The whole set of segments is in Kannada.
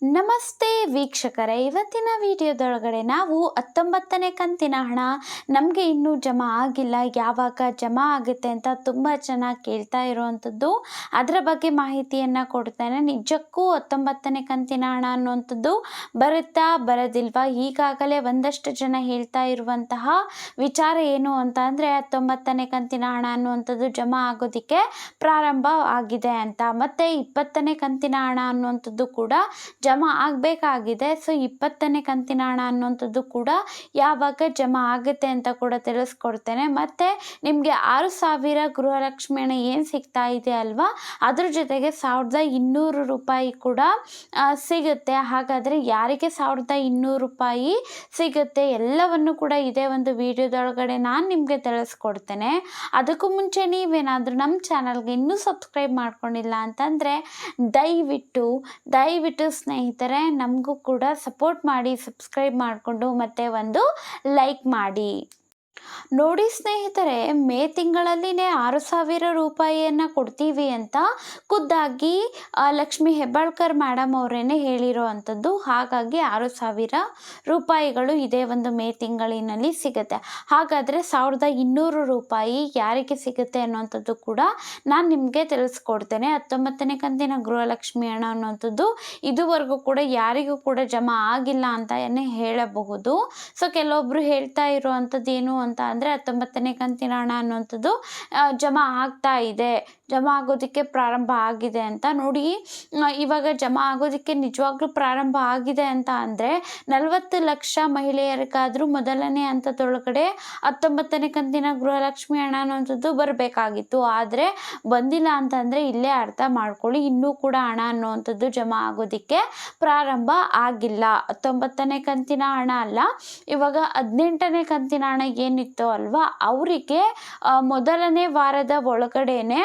ನಮಸ್ತೆ ವೀಕ್ಷಕರೇ, ಇವತ್ತಿನ ವಿಡಿಯೋದೊಳಗಡೆ ನಾವು 19ನೇ ಕಂತಿನ ಹಣ ನಮಗೆ ಇನ್ನೂ ಜಮಾ ಆಗಿಲ್ಲ, ಯಾವಾಗ ಜಮಾ ಆಗುತ್ತೆ ಅಂತ ತುಂಬ ಚೆನ್ನಾಗಿ ಕೇಳ್ತಾ ಇರುವಂಥದ್ದು. ಅದರ ಬಗ್ಗೆ ಮಾಹಿತಿಯನ್ನು ಕೊಡ್ತೇನೆ. ನಿಜಕ್ಕೂ 19ನೇ ಕಂತಿನ ಹಣ ಅನ್ನುವಂಥದ್ದು ಬರುತ್ತಾ ಬರೋದಿಲ್ವಾ? ಈಗಾಗಲೇ ಒಂದಷ್ಟು ಜನ ಹೇಳ್ತಾ ಇರುವಂತಹ ವಿಚಾರ ಏನು ಅಂತ ಅಂದರೆ 19ನೇ ಕಂತಿನ ಹಣ ಅನ್ನುವಂಥದ್ದು ಜಮಾ ಆಗೋದಕ್ಕೆ ಪ್ರಾರಂಭ ಆಗಿದೆ ಅಂತ. ಮತ್ತು 20ನೇ ಕಂತಿನ ಹಣ ಅನ್ನುವಂಥದ್ದು ಕೂಡ ಜಮಾ ಆಗಬೇಕಾಗಿದೆ. ಸೊ 20ನೇ ಕಂತಿನ ಹಣ ಅನ್ನುವಂಥದ್ದು ಕೂಡ ಯಾವಾಗ ಜಮಾ ಆಗುತ್ತೆ ಅಂತ ಕೂಡ ತಿಳಿಸ್ಕೊಡ್ತೇನೆ. ಮತ್ತು ನಿಮಗೆ 6,000 ಗೃಹಲಕ್ಷ್ಮಿ ಹಣ ಏನು ಸಿಗ್ತಾ ಇದೆ ಅಲ್ವಾ, ಅದ್ರ ಜೊತೆಗೆ 1,200 ರೂಪಾಯಿ ಕೂಡ ಸಿಗುತ್ತೆ. ಹಾಗಾದರೆ ಯಾರಿಗೆ 1,200 ರೂಪಾಯಿ ಸಿಗುತ್ತೆ ಎಲ್ಲವನ್ನು ಕೂಡ ಇದೇ ಒಂದು ವಿಡಿಯೋದೊಳಗಡೆ ನಾನು ನಿಮಗೆ ತಿಳಿಸ್ಕೊಡ್ತೇನೆ. ಅದಕ್ಕೂ ಮುಂಚೆ ನೀವೇನಾದರೂ ನಮ್ಮ ಚಾನಲ್ಗೆ ಇನ್ನೂ ಸಬ್ಸ್ಕ್ರೈಬ್ ಮಾಡ್ಕೊಂಡಿಲ್ಲ ಅಂತಂದರೆ ದಯವಿಟ್ಟು ಸ್ನೇಹಿತರೆ ನಮಗೂ ಕೂಡ ಸಪೋರ್ಟ್ ಮಾಡಿ, ಸಬ್ಸ್ಕ್ರೈಬ್ ಮಾಡಿಕೊಂಡು ಮತ್ತೆ ಒಂದು ಲೈಕ್ ಮಾಡಿ. ನೋಡಿ ಸ್ನೇಹಿತರೆ, ಮೇ ತಿಂಗಳಲ್ಲಿನೇ 6,000 ರೂಪಾಯಿಯನ್ನು ಕೊಡ್ತೀವಿ ಅಂತ ಖುದ್ದಾಗಿ ಲಕ್ಷ್ಮಿ ಹೆಬ್ಬಾಳ್ಕರ್ ಮೇಡಮ್ ಅವರೇನೆ ಹೇಳಿರೋ ಅಂಥದ್ದು. ಹಾಗಾಗಿ 6,000 ರೂಪಾಯಿಗಳು ಇದೇ ಒಂದು ಮೇ ತಿಂಗಳಿನಲ್ಲಿ ಸಿಗುತ್ತೆ. ಹಾಗಾದರೆ 1,200 ರೂಪಾಯಿ ಯಾರಿಗೆ ಸಿಗುತ್ತೆ ಅನ್ನುವಂಥದ್ದು ಕೂಡ ನಾನು ನಿಮಗೆ ತಿಳಿಸ್ಕೊಡ್ತೇನೆ. 19ನೇ ಕಂತಿನ ಗೃಹಲಕ್ಷ್ಮಿ ಹಣ ಅನ್ನುವಂಥದ್ದು ಇದುವರೆಗೂ ಕೂಡ ಯಾರಿಗೂ ಕೂಡ ಜಮಾ ಆಗಿಲ್ಲ ಅಂತಲೇ ಹೇಳಬಹುದು. ಸೊ ಕೆಲವೊಬ್ಬರು ಹೇಳ್ತಾ ಇರುವಂಥದ್ದು ಏನು ಅಂತ ಅಂದರೆ 19ನೇ ಕಂತಿನ ಹಣ ಅನ್ನುವಂಥದ್ದು ಜಮಾ ಆಗ್ತಾ ಇದೆ, ಜಮಾ ಆಗೋದಕ್ಕೆ ಪ್ರಾರಂಭ ಆಗಿದೆ ಅಂತ. ನೋಡಿ, ಇವಾಗ ಜಮಾ ಆಗೋದಕ್ಕೆ ನಿಜವಾಗ್ಲೂ ಪ್ರಾರಂಭ ಆಗಿದೆ ಅಂತ ಅಂದರೆ 40 ಲಕ್ಷ ಮಹಿಳೆಯರಿಗಾದರೂ ಮೊದಲನೇ ಹಂತದೊಳಗಡೆ 19ನೇ ಕಂತಿನ ಗೃಹಲಕ್ಷ್ಮಿ ಹಣ ಅನ್ನುವಂಥದ್ದು ಬರಬೇಕಾಗಿತ್ತು. ಆದರೆ ಬಂದಿಲ್ಲ ಅಂತಂದರೆ ಇಲ್ಲೇ ಅರ್ಥ ಮಾಡ್ಕೊಳ್ಳಿ, ಇನ್ನೂ ಕೂಡ ಹಣ ಅನ್ನುವಂಥದ್ದು ಜಮಾ ಆಗೋದಕ್ಕೆ ಪ್ರಾರಂಭ ಆಗಿಲ್ಲ. 19ನೇ ಕಂತಿನ ಹಣ ಅಲ್ಲ, ಇವಾಗ 18ನೇ ಕಂತಿನ ಹಣ ಏನಿತ್ತು ಅಲ್ವಾ, ಅವರಿಗೆ ಮೊದಲನೇ ವಾರದ ಒಳಗಡೆನೆ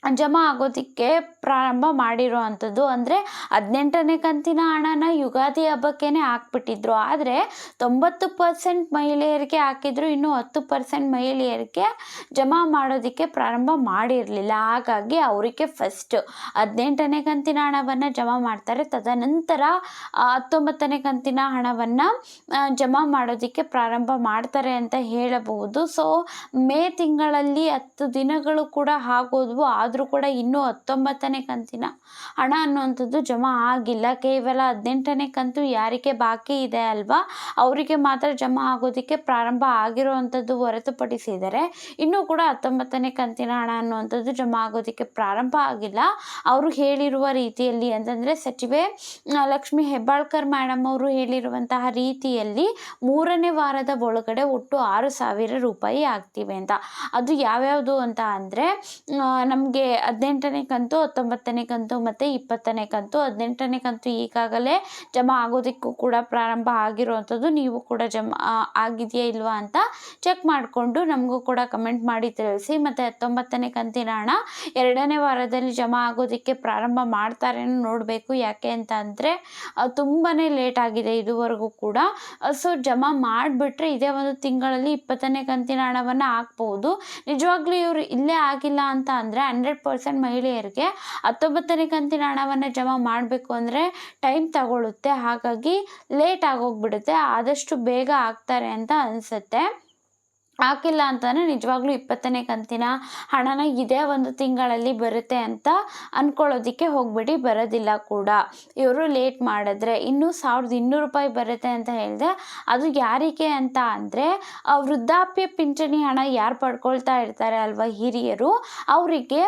ಜಮಾ ಆಗೋದಕ್ಕೆ ಪ್ರಾರಂಭ ಮಾಡಿರೋ ಅಂಥದ್ದು. ಅಂದರೆ 18ನೇ ಕಂತಿನ ಹಣನ ಯುಗಾದಿ ಹಬ್ಬಕ್ಕೇ ಹಾಕ್ಬಿಟ್ಟಿದ್ರು. ಆದರೆ 90% ಮಹಿಳೆಯರಿಗೆ ಹಾಕಿದ್ರು, ಇನ್ನೂ 10% ಮಹಿಳೆಯರಿಗೆ ಜಮಾ ಮಾಡೋದಕ್ಕೆ ಪ್ರಾರಂಭ ಮಾಡಿರಲಿಲ್ಲ. ಹಾಗಾಗಿ ಅವರಿಗೆ ಫಸ್ಟ್ 18ನೇ ಕಂತಿನ ಹಣವನ್ನು ಜಮಾ ಮಾಡ್ತಾರೆ, ತದನಂತರ 19ನೇ ಕಂತಿನ ಹಣವನ್ನು ಜಮಾ ಮಾಡೋದಕ್ಕೆ ಪ್ರಾರಂಭ ಮಾಡ್ತಾರೆ ಅಂತ ಹೇಳಬಹುದು. ಸೊ ಮೇ ತಿಂಗಳಲ್ಲಿ 10 ದಿನಗಳು ಕೂಡ ಆಗೋದ್ವು, ಆದರೂ ಕೂಡ ಇನ್ನೂ 19ನೇ ಕಂತಿನ ಹಣ ಅನ್ನುವಂಥದ್ದು ಜಮಾ ಆಗಿಲ್ಲ. ಕೇವಲ 18ನೇ ಕಂತು ಯಾರಿಗೆ ಬಾಕಿ ಇದೆ ಅಲ್ವಾ ಅವರಿಗೆ ಮಾತ್ರ ಜಮಾ ಆಗೋದಕ್ಕೆ ಪ್ರಾರಂಭ ಆಗಿರುವಂಥದ್ದು ಹೊರತುಪಡಿಸಿದರೆ ಇನ್ನೂ ಕೂಡ 19ನೇ ಕಂತಿನ ಹಣ ಅನ್ನುವಂಥದ್ದು ಜಮಾ ಆಗೋದಕ್ಕೆ ಪ್ರಾರಂಭ ಆಗಿಲ್ಲ. ಅವರು ಹೇಳಿರುವ ರೀತಿಯಲ್ಲಿ ಅಂತಂದರೆ ಸಚಿವೆ ಲಕ್ಷ್ಮಿ ಹೆಬ್ಬಾಳ್ಕರ್ ಮೇಡಮ್ ಅವರು ಹೇಳಿರುವಂತಹ ರೀತಿಯಲ್ಲಿ 3ನೇ ವಾರದ ಒಳಗಡೆ ಒಟ್ಟು 6,000 ರೂಪಾಯಿ ಆಗ್ತಿವೆ ಅಂತ. ಅದು ಯಾವ್ಯಾವುದು ಅಂತ ಅಂದರೆ ನಮಗೆ 18ನೇ ಕಂತು, 19ನೇ ಕಂತು ಮತ್ತು 20ನೇ ಕಂತು. 18ನೇ ಕಂತು ಈಗಾಗಲೇ ಜಮಾ ಆಗೋದಕ್ಕೂ ಕೂಡ ಪ್ರಾರಂಭ ಆಗಿರುವಂಥದ್ದು. ನೀವು ಕೂಡ ಜಮಾ ಆಗಿದೆಯಾ ಇಲ್ವಾ ಅಂತ ಚೆಕ್ ಮಾಡಿಕೊಂಡು ನಮಗೂ ಕೂಡ ಕಮೆಂಟ್ ಮಾಡಿ ತಿಳಿಸಿ. ಮತ್ತು 19ನೇ ಕಂತಿನ ಹಣ 2ನೇ ವಾರದಲ್ಲಿ ಜಮಾ ಆಗೋದಕ್ಕೆ ಪ್ರಾರಂಭ ಮಾಡ್ತಾರೆ ನೋಡಬೇಕು. ಯಾಕೆ ಅಂತ ಅಂದರೆ ತುಂಬಾ ಲೇಟ್ ಆಗಿದೆ ಇದುವರೆಗೂ ಕೂಡ. ಸೊ ಜಮಾ ಮಾಡಿಬಿಟ್ರೆ ಇದೇ ಒಂದು ತಿಂಗಳಲ್ಲಿ 20ನೇ ಕಂತಿನ ಹಣವನ್ನು ಹಾಕ್ಬೋದು. ನಿಜವಾಗ್ಲೂ ಇವರು ಇಲ್ಲೇ ಆಗಿಲ್ಲ ಅಂತ ಅಂದರೆ 100% ಮಹಿಳೆಯರಿಗೆ 19ನೇ ಕಂತಿನ ಹಣವನ್ನು ಜಮಾ ಮಾಡಬೇಕು ಅಂದರೆ ಟೈಮ್ ತಗೊಳ್ಳುತ್ತೆ. ಹಾಗಾಗಿ ಲೇಟ್ ಆಗೋಗ್ಬಿಡುತ್ತೆ. ಆದಷ್ಟು ಬೇಗ ಆಗ್ತಾರೆ ಅಂತ ಅನಿಸುತ್ತೆ. ಹಾಕಿಲ್ಲ ಅಂತಲೇ ನಿಜವಾಗ್ಲೂ 20ನೇ ಕಂತಿನ ಹಣನ ಇದೇ ಒಂದು ತಿಂಗಳಲ್ಲಿ ಬರುತ್ತೆ ಅಂತ ಅಂದ್ಕೊಳ್ಳೋದಕ್ಕೆ ಹೋಗ್ಬಿಟ್ಟು ಬರೋದಿಲ್ಲ ಕೂಡ. ಇವರು ಲೇಟ್ ಮಾಡಿದ್ರೆ ಇನ್ನೂ 1,200 ರೂಪಾಯಿ ಬರುತ್ತೆ ಅಂತ ಹೇಳಿದೆ. ಅದು ಯಾರಿಗೆ ಅಂತ ಅಂದರೆ ವೃದ್ಧಾಪ್ಯ ಪಿಂಚಣಿ ಹಣ ಯಾರು ಪಡ್ಕೊಳ್ತಾ ಇರ್ತಾರೆ ಅಲ್ವಾ ಹಿರಿಯರು, ಅವರಿಗೆ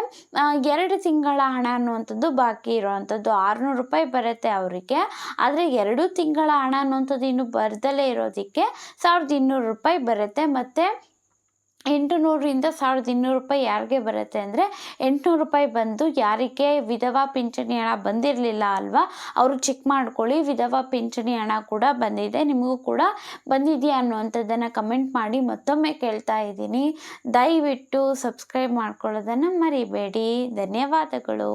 2 ತಿಂಗಳ ಹಣ ಅನ್ನುವಂಥದ್ದು ಬಾಕಿ ಇರೋವಂಥದ್ದು 600 ರೂಪಾಯಿ ಬರುತ್ತೆ ಅವರಿಗೆ. ಆದರೆ 2 ತಿಂಗಳ ಹಣ ಅನ್ನುವಂಥದ್ದು ಇನ್ನು ಬರ್ದಲೇ ಇರೋದಕ್ಕೆ 1,200 ರೂಪಾಯಿ ಬರುತ್ತೆ. ಮತ್ತು 800ರಿಂದ 1,200 ರೂಪಾಯಿ ಯಾರಿಗೆ ಬರುತ್ತೆ ಅಂದರೆ 800 ರೂಪಾಯಿ ಬಂದು ಯಾರಿಗೆ ವಿಧವಾ ಪಿಂಚಣಿ ಹಣ ಬಂದಿರಲಿಲ್ಲ ಅಲ್ವಾ ಅವರು ಚೆಕ್ ಮಾಡ್ಕೊಳ್ಳಿ. ವಿಧವಾ ಪಿಂಚಣಿ ಹಣ ಕೂಡ ಬಂದಿದೆ, ನಿಮಗೂ ಕೂಡ ಬಂದಿದೆಯಾ ಅನ್ನುವಂಥದ್ದನ್ನು ಕಮೆಂಟ್ ಮಾಡಿ. ಮತ್ತೊಮ್ಮೆ ಕೇಳ್ತಾ ಇದ್ದೀನಿ, ದಯವಿಟ್ಟು ಸಬ್ಸ್ಕ್ರೈಬ್ ಮಾಡ್ಕೊಳ್ಳೋದನ್ನು ಮರಿಬೇಡಿ. ಧನ್ಯವಾದಗಳು.